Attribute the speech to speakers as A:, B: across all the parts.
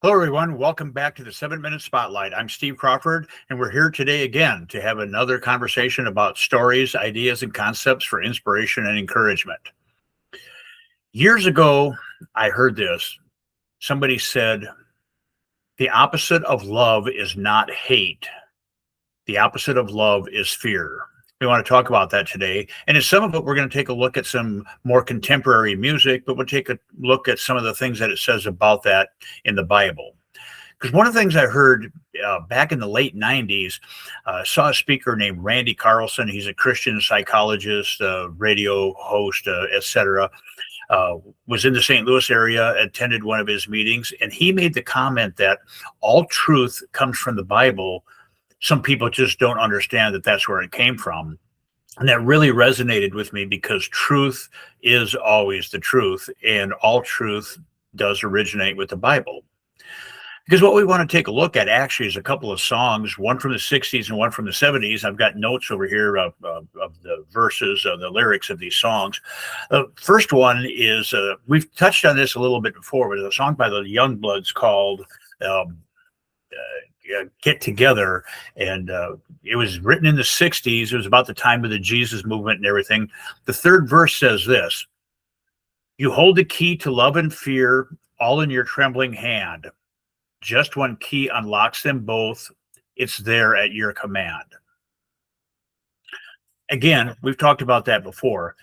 A: Hello, everyone. Welcome back to the 7 Minute Spotlight. I'm Steve Crawford, and we're here today again to have another conversation about stories, ideas, and concepts for inspiration and encouragement. Years ago, I heard this. Somebody said, the opposite of love is not hate. The opposite of love is fear. We want to talk about that today. And in some of it, we're going to take a look at some more contemporary music, but we'll take a look at some of the things that it says about that in the Bible. Because one of the things I heard back in the late 90s, saw a speaker named Randy Carlson. He's a Christian psychologist, radio host, etc. Was in the St. Louis area, attended one of his meetings, and he made the comment that all truth comes from the Bible. Some people just don't understand that that's where it came from. And that really resonated with me because truth is always the truth, and all truth does originate with the Bible. Because what we want to take a look at actually is a couple of songs, one from the 60s and one from the 70s. I've got notes over here of the verses, the lyrics of these songs. The first one is, we've touched on this a little bit before, but it's a song by the Youngbloods called Get Together. And it was written in the 60s. It was about the time of the Jesus movement and everything. The third verse says this: "You hold the key to love and fear all in your trembling hand. Just one key unlocks them both. It's there at your command." Again, we've talked about that before.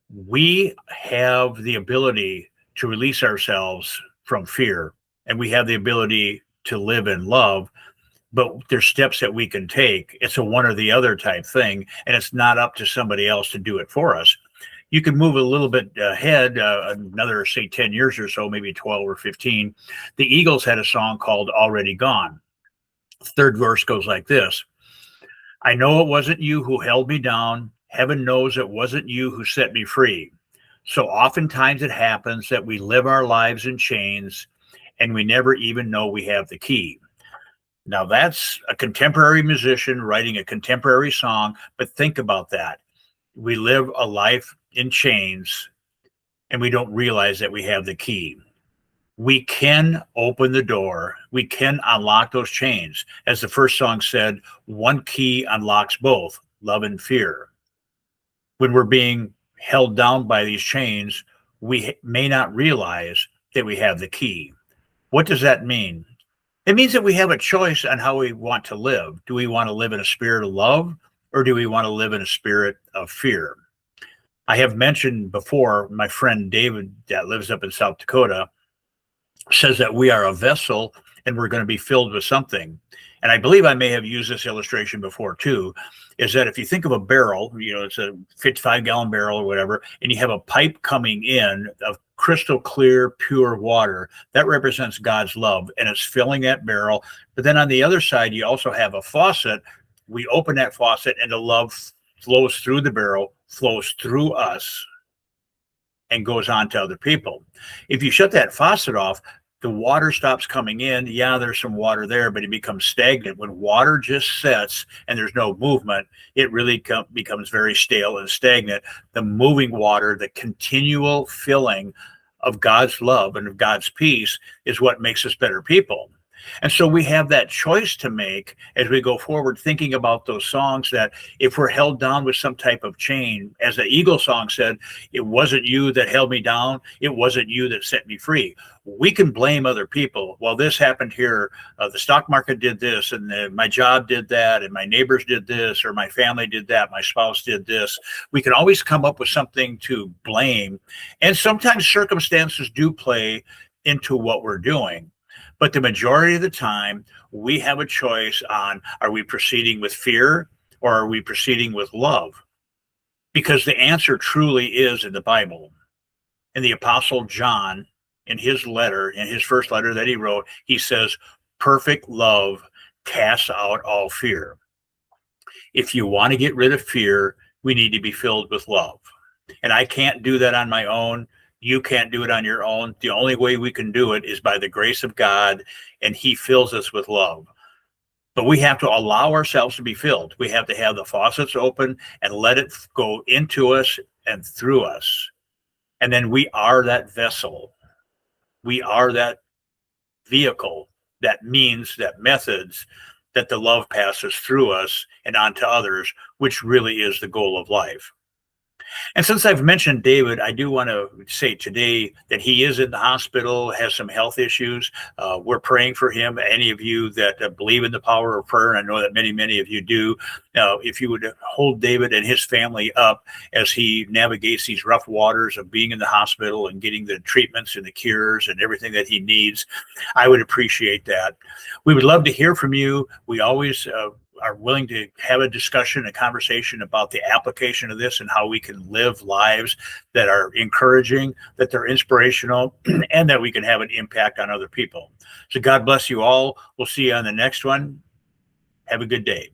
A: We have the ability to release ourselves from fear, and we have the ability to live in love, but there's steps that we can take. It's a one or the other type thing, and it's not up to somebody else to do it for us. You can move a little bit ahead, another, say, 10 years or so, maybe 12 or 15. The Eagles had a song called Already Gone. Third verse goes like this: "I know it wasn't you who held me down. Heaven knows it wasn't you who set me free. So oftentimes it happens that we live our lives in chains and we never even know we have the key." Now, that's a contemporary musician writing a contemporary song, but think about that. We live a life in chains and we don't realize that we have the key. We can open the door. We can unlock those chains. As the first song said, one key unlocks both, love and fear. When we're being held down by these chains, we may not realize that we have the key. What does that mean? It means that we have a choice on how we want to live. Do we want to live in a spirit of love, or do we want to live in a spirit of fear? I have mentioned before, my friend David that lives up in South Dakota says that we are a vessel and we're going to be filled with something. And I believe I may have used this illustration before too, is that if you think of a barrel, it's a 55-gallon barrel or whatever, and you have a pipe coming in of crystal clear, pure water, that represents God's love, and it's filling that barrel. But then on the other side, you also have a faucet. We open that faucet and the love flows through the barrel, flows through us, and goes on to other people. If you shut that faucet off, the water stops coming in. Yeah, there's some water there, but it becomes stagnant. When water just sets and there's no movement, it really becomes very stale and stagnant. The moving water, the continual filling of God's love and of God's peace is what makes us better people. And so we have that choice to make as we go forward, thinking about those songs that if we're held down with some type of chain, as the Eagle song said, it wasn't you that held me down. It wasn't you that set me free. We can blame other people. Well, this happened here. The stock market did this, and my job did that, and my neighbors did this, or my family did that, my spouse did this. We can always come up with something to blame. And sometimes circumstances do play into what we're doing. But the majority of the time, we have a choice on, are we proceeding with fear or are we proceeding with love? Because the answer truly is in the Bible. And the Apostle John, in his letter, in his first letter that he wrote, he says, perfect love casts out all fear. If you want to get rid of fear, we need to be filled with love. And I can't do that on my own. You can't do it on your own. The only way we can do it is by the grace of God, and he fills us with love. But we have to allow ourselves to be filled. We have to have the faucets open and let it go into us and through us. And then we are that vessel. We are that vehicle that means, that methods, that the love passes through us and on to others, which really is the goal of life. And since I've mentioned David, I do want to say today that he is in the hospital, has some health issues. We're praying for him. Any of you that believe in the power of prayer, and I know that many of you do, if you would hold David and his family up as he navigates these rough waters of being in the hospital and getting the treatments and the cures and everything that he needs, I would appreciate that. We would love to hear from you. We always are willing to have a discussion, a conversation about the application of this and how we can live lives that are encouraging, that they're inspirational, and that we can have an impact on other people. So God bless you all. We'll see you on the next one. Have a good day.